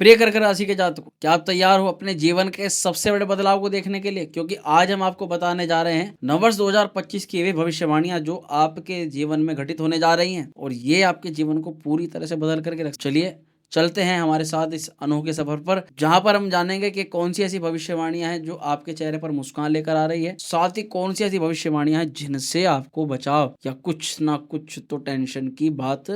प्रिय कर्क राशि के जातकों, क्या आप तैयार हो अपने जीवन के सबसे बड़े बदलाव को देखने के लिए? क्योंकि आज हम आपको बताने जा रहे हैं नववर्ष 2025 की वे भविष्यवाणियां जो आपके जीवन में घटित होने जा रही हैं और ये आपके जीवन को पूरी तरह से बदल करके रख। चलिए चलते हैं हमारे साथ इस अनोखे सफर पर, जहां पर हम जानेंगे कि कौन सी ऐसी भविष्यवाणियां हैं जो आपके चेहरे पर मुस्कान लेकर आ रही है, साथ ही कौन सी ऐसी भविष्यवाणियां हैं जिनसे आपको बचाव या कुछ ना कुछ तो टेंशन की बात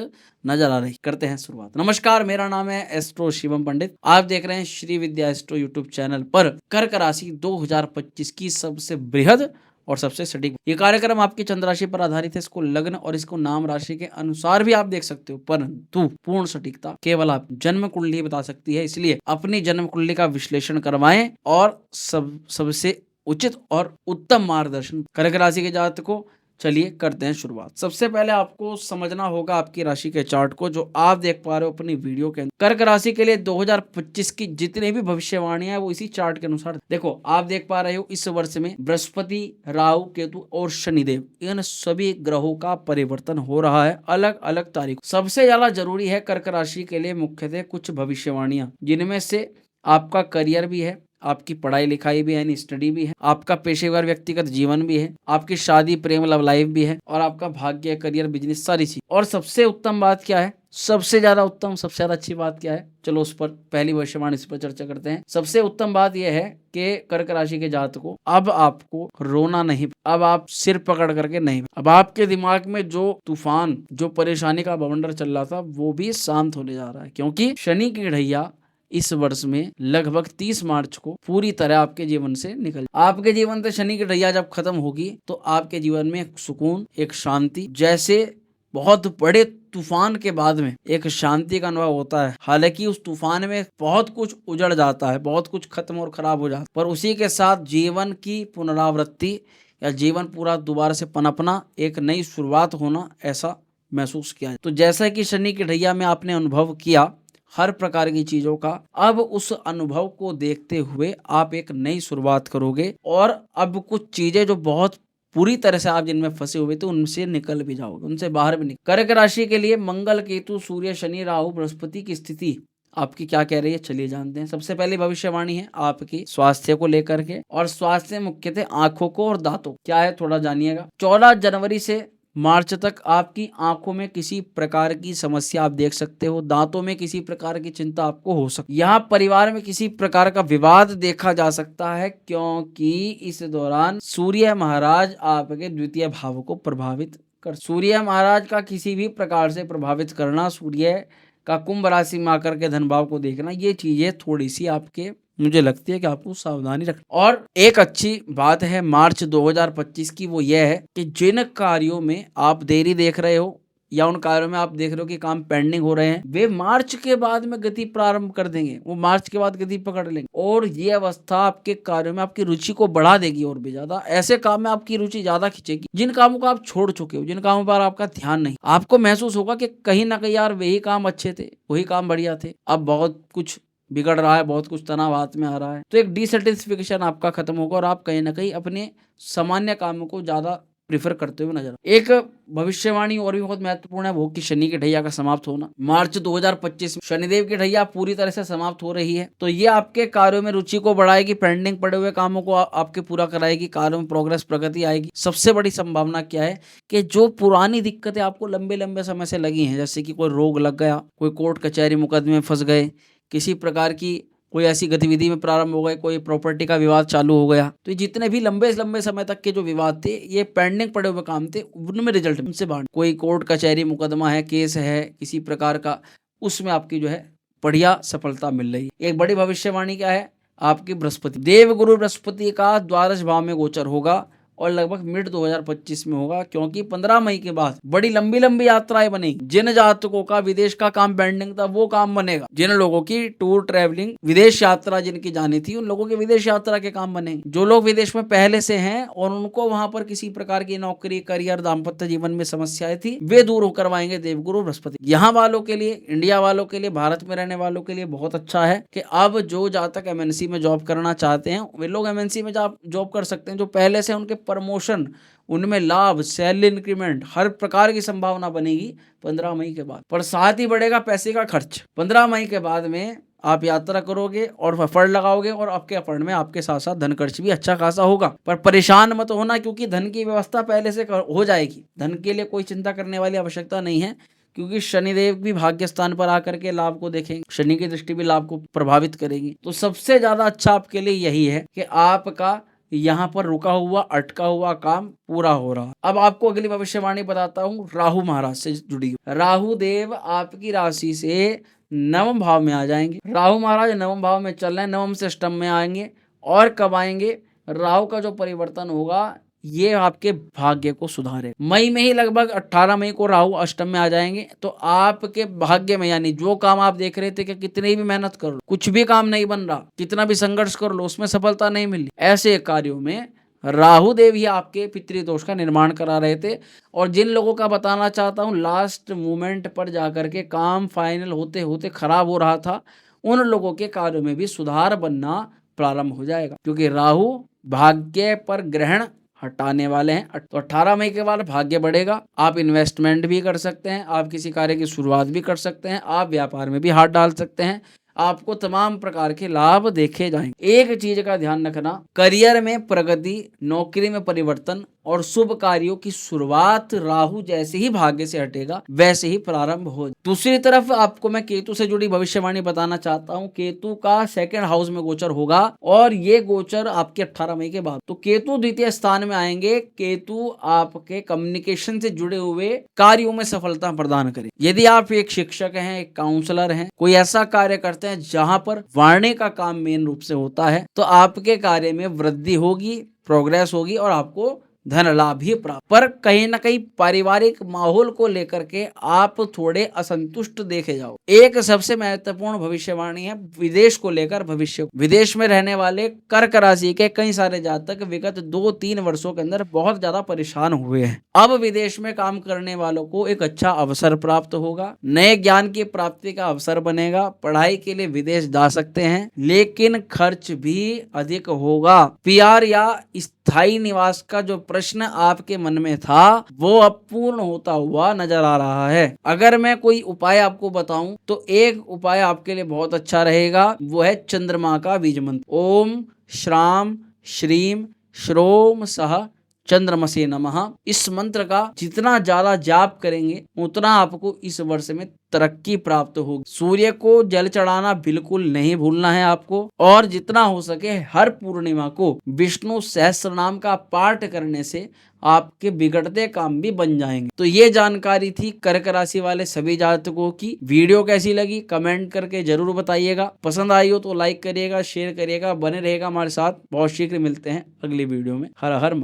नजर आ रही। करते हैं शुरुआत। नमस्कार, मेरा नाम है एस्ट्रो शिवम पंडित। आप देख रहे हैं श्री विद्या एस्ट्रो यूट्यूब चैनल पर कर्क राशि 2025 की सबसे बृहद और सबसे सटीक ये कार्यक्रम आपकी चंद्र राशि पर आधारित है। इसको लग्न और इसको नाम राशि के अनुसार भी आप देख सकते हो, परंतु पूर्ण सटीकता केवल आप जन्म कुंडली बता सकती है। इसलिए अपनी जन्म कुंडली का विश्लेषण करवाएं और सबसे उचित और उत्तम मार्गदर्शन कर्क राशि के जातकों। चलिए करते हैं शुरुआत। सबसे पहले आपको समझना होगा आपकी राशि के चार्ट को, जो आप देख पा रहे हो अपनी वीडियो के अंदर। कर्क राशि के लिए 2025 की जितनी भी भविष्यवाणियां हैं वो इसी चार्ट के अनुसार। देखो, आप देख पा रहे हो इस वर्ष में बृहस्पति, राहु, केतु और शनिदेव, इन सभी ग्रहों का परिवर्तन हो रहा है अलग अलग तारीख। सबसे ज्यादा जरूरी है कर्क राशि के लिए मुख्यतः कुछ भविष्यवाणियां, जिनमें से आपका करियर भी है, आपकी पढ़ाई लिखाई भी है, यानी स्टडी भी है, आपका पेशेवर व्यक्तिगत जीवन भी है, आपकी शादी प्रेम लव लाइफ भी है, और आपका भाग्य करियर बिजनेस सारी चीज। और सबसे उत्तम बात क्या है, सबसे ज्यादा उत्तम, सबसे ज्यादा अच्छी बात क्या है, चलो उस पर पहली भविष्यवाणी इस पर चर्चा करते हैं। सबसे उत्तम बात यह है कि कर्क राशि के जातकों, अब आपको रोना नहीं, अब आप सिर पकड़ करके नहीं, अब आपके दिमाग में जो तूफान, जो परेशानी का बवंडर चल रहा था वो भी शांत होने जा रहा है। क्योंकि शनि की ढैया इस वर्ष में लगभग 30 मार्च को पूरी तरह आपके जीवन से निकल। आपके जीवन से शनि की ढैया जब खत्म होगी तो आपके जीवन में एक सुकून, एक शांति, जैसे बहुत बड़े तूफान के बाद में एक शांति का अनुभव होता है। हालांकि उस तूफान में बहुत कुछ उजड़ जाता है, बहुत कुछ खत्म और खराब हो जाता है, पर उसी के साथ जीवन की पुनरावृत्ति या जीवन पूरा दोबारा से पनपना, एक नई शुरुआत होना, ऐसा महसूस किया। तो जैसा कि शनि की ढैया में आपने अनुभव किया हर प्रकार की चीजों का, अब उस अनुभव को देखते हुए आप एक नई शुरुआत करोगे और अब कुछ चीजें जो बहुत पूरी तरह से आप जिनमें फंसे हुए थे उनसे निकल भी जाओगे, उनसे बाहर भी निकल। कर्क राशि के लिए मंगल, केतु, सूर्य, शनि, राहु, बृहस्पति की स्थिति आपकी क्या कह रही है, चलिए जानते हैं। सबसे पहले भविष्यवाणी है आपकी स्वास्थ्य को लेकर के, और स्वास्थ्य मुख्यतः आंखों को और दांतों क्या है थोड़ा जानिएगा। 14 जनवरी से मार्च तक आपकी आंखों में किसी प्रकार की समस्या आप देख सकते हो, दांतों में किसी प्रकार की चिंता आपको हो सकती है, यहाँ परिवार में किसी प्रकार का विवाद देखा जा सकता है, क्योंकि इस दौरान सूर्य महाराज आपके द्वितीय भाव को प्रभावित कर, सूर्य महाराज का किसी भी प्रकार से प्रभावित करना, सूर्य का कुंभ राशि में आकर के धन भाव को देखना, ये चीजें थोड़ी सी आपके, मुझे लगती है कि आपको सावधानी रख। और एक अच्छी बात है मार्च 2025 की, वो यह है कि जिन कार्यों में आप देरी देख रहे हो या उन कार्यों में आप देख रहे हो कि काम पेंडिंग हो रहे हैं, वे मार्च के बाद में गति प्रारंभ कर देंगे, वो मार्च के बाद गति पकड़ लेंगे, और ये अवस्था आपके कार्यों में आपकी रुचि को बढ़ा देगी और भी ज्यादा। ऐसे काम में आपकी रुचि ज्यादा खिंचेगी जिन कामों को आप छोड़ चुके हो, जिन कामों पर आपका ध्यान नहीं। आपको महसूस होगा कि कहीं ना कहीं यार वही काम अच्छे थे, वही काम बढ़िया थे, अब बहुत कुछ बिगड़ रहा है, बहुत कुछ तनाव हाथ में आ रहा है, तो एक डिसैटिस्फैक्शन आपका खत्म होगा और आप कहीं ना कहीं अपने सामान्य कामों को ज्यादा प्रिफर करते हुए नजर। एक भविष्यवाणी और भी बहुत महत्वपूर्ण है, वो कि शनि की ढैया का समाप्त होना। मार्च 2025 में शनिदेव की ढैया पूरी तरह से समाप्त हो रही है, तो ये आपके कार्यों में रुचि को बढ़ाएगी, पेंडिंग पड़े हुए कामों को आपके पूरा कराएगी, कार्यों में प्रोग्रेस, प्रगति आएगी। सबसे बड़ी संभावना क्या है कि जो पुरानी दिक्कतें आपको लंबे लंबे समय से लगी हैं, जैसे कि कोई रोग लग गया, कोई कोर्ट कचहरी मुकदमे में फंस गए, किसी प्रकार की कोई ऐसी गतिविधि में प्रारंभ हो गए, कोई प्रॉपर्टी का विवाद चालू हो गया, तो जितने भी लंबे लंबे समय तक के जो विवाद थे, ये पेंडिंग पड़े हुए काम थे, उनमें रिजल्ट उनसे बाहर, कोई कोर्ट कचहरी मुकदमा है, केस है किसी प्रकार का, उसमें आपकी जो है बढ़िया सफलता मिल रही है। एक बड़ी भविष्यवाणी क्या है आपकी, बृहस्पति, देव गुरु बृहस्पति का द्वादश भाव में गोचर होगा और लगभग मिड 2025 में होगा, क्योंकि 15 मई के बाद बड़ी लंबी लंबी यात्राएं बनेगी। जिन जातकों का विदेश का काम पेंडिंग था वो काम बनेगा, जिन लोगों की टूर ट्रैवलिंग विदेश यात्रा जिनकी जानी थी उन लोगों के विदेश यात्रा के काम बनेंगे। जो लोग विदेश में पहले से हैं और उनको वहां पर किसी प्रकार की नौकरी, करियर, दाम्पत्य जीवन में समस्याएं थी, वे दूर करवाएंगे देवगुरु बृहस्पति। यहाँ वालों के लिए, इंडिया वालों के लिए, भारत में रहने वालों के लिए बहुत अच्छा है कि अब जो जातक एमएनसी में जॉब करना चाहते हैं वे लोग एमएनसी में जॉब कर सकते हैं। जो पहले से उनके प्रमोशन, उनमें लाभ, सैलरी इंक्रीमेंट, हर प्रकार की संभावना बनेगी 15 मई के बाद। पर साथ ही बढ़ेगा पैसे का खर्च। 15 मई के बाद में आप यात्रा करोगे और फंड लगाओगे और आपके फंड में आपके साथ साथ धन खर्च भी अच्छा खासा होगा। पर परेशान मत होना, क्योंकि धन की व्यवस्था पहले से हो जाएगी। धन के लिए कोई चिंता करने वाली आवश्यकता नहीं है, क्योंकि शनिदेव भी भाग्य स्थान पर आकर के लाभ को देखेंगे। शनि की दृष्टि भी लाभ को प्रभावित करेगी। तो सबसे ज्यादा अच्छा आपके लिए यही है कि आपका यहाँ पर रुका हुआ अटका हुआ काम पूरा हो रहा। अब आपको अगली भविष्यवाणी बताता हूँ, राहु महाराज से जुड़ी हुई। राहु देव आपकी राशि से नवम भाव में आ जाएंगे। राहु महाराज नवम भाव में चल रहे हैं, नवम से अष्टम में आएंगे। और कब आएंगे? राहु का जो परिवर्तन होगा ये आपके भाग्य को सुधारे। मई में ही लगभग 18 मई को राहु अष्टम में आ जाएंगे। तो आपके भाग्य में, यानी जो काम आप देख रहे थे कि कितनी भी मेहनत कर लो कुछ भी काम नहीं बन रहा, कितना भी संघर्ष कर लो उसमें सफलता नहीं मिली, ऐसे कार्यों में राहु देव ही आपके पितृदोष का निर्माण करा रहे थे। और जिन लोगों का बताना चाहता हूं लास्ट मोमेंट पर जाकर के काम फाइनल होते होते खराब हो रहा था, उन लोगों के कार्यों में भी सुधार बनना प्रारंभ हो जाएगा, क्योंकि राहु भाग्य पर ग्रहण हटाने वाले हैं। तो 18 मई के बाद भाग्य बढ़ेगा। आप इन्वेस्टमेंट भी कर सकते हैं, आप किसी कार्य की शुरुआत भी कर सकते हैं, आप व्यापार में भी हाथ डाल सकते हैं। आपको तमाम प्रकार के लाभ देखे जाएंगे। एक चीज का ध्यान रखना, करियर में प्रगति, नौकरी में परिवर्तन और शुभ कार्यों की शुरुआत राहु जैसे ही भाग्य से हटेगा वैसे ही प्रारंभ हो। दूसरी तरफ आपको मैं केतु से जुड़ी भविष्यवाणी बताना चाहता हूं। केतु का सेकंड हाउस में गोचर होगा और ये गोचर आपके 18 मई के बाद। तो केतु द्वितीय स्थान में आएंगे। केतु आपके कम्युनिकेशन से जुड़े हुए कार्यों में सफलता प्रदान करे। यदि आप एक शिक्षक हैं, एक काउंसलर हैं, कोई ऐसा कार्य करते हैं जहां पर वाणी का काम मेन रूप से होता है, तो आपके कार्य में वृद्धि होगी, प्रोग्रेस होगी और आपको धन लाभ ही प्राप्त। पर कहीं ना कहीं पारिवारिक माहौल को लेकर के आप थोड़े असंतुष्ट देखे जाओ। एक सबसे महत्वपूर्ण भविष्यवाणी है विदेश को लेकर। भविष्य विदेश में रहने वाले कर्क राशि के कई सारे जातक विगत 2-3 वर्षों के अंदर बहुत ज्यादा परेशान हुए हैं। अब विदेश में काम करने वालों को एक अच्छा अवसर प्राप्त होगा, नए ज्ञान की प्राप्ति का अवसर बनेगा। पढ़ाई के लिए विदेश जा सकते हैं, लेकिन खर्च भी अधिक होगा। पीआर या स्थायी निवास का जो प्रश्न आपके मन में था वो अब पूर्ण होता हुआ नजर आ रहा है। अगर मैं कोई उपाय आपको बताऊं तो एक उपाय आपके लिए बहुत अच्छा रहेगा, वो है चंद्रमा का बीज मंत्र। ओम श्राम श्रीम श्रोम सह चंद्रमसे नमः। इस मंत्र का जितना ज्यादा जाप करेंगे उतना आपको इस वर्ष में तरक्की प्राप्त होगी। सूर्य को जल चढ़ाना बिल्कुल नहीं भूलना है आपको, और जितना हो सके हर पूर्णिमा को विष्णु सहस्त्र नाम का पाठ करने से आपके बिगड़ते काम भी बन जाएंगे। तो ये जानकारी थी कर्क राशि वाले सभी जातकों की। वीडियो कैसी लगी कमेंट करके जरूर बताइएगा। पसंद आई हो तो लाइक करिएगा, शेयर करिएगा। बने रहेगा हमारे साथ। बहुत शीघ्र मिलते हैं अगली वीडियो में। हर हर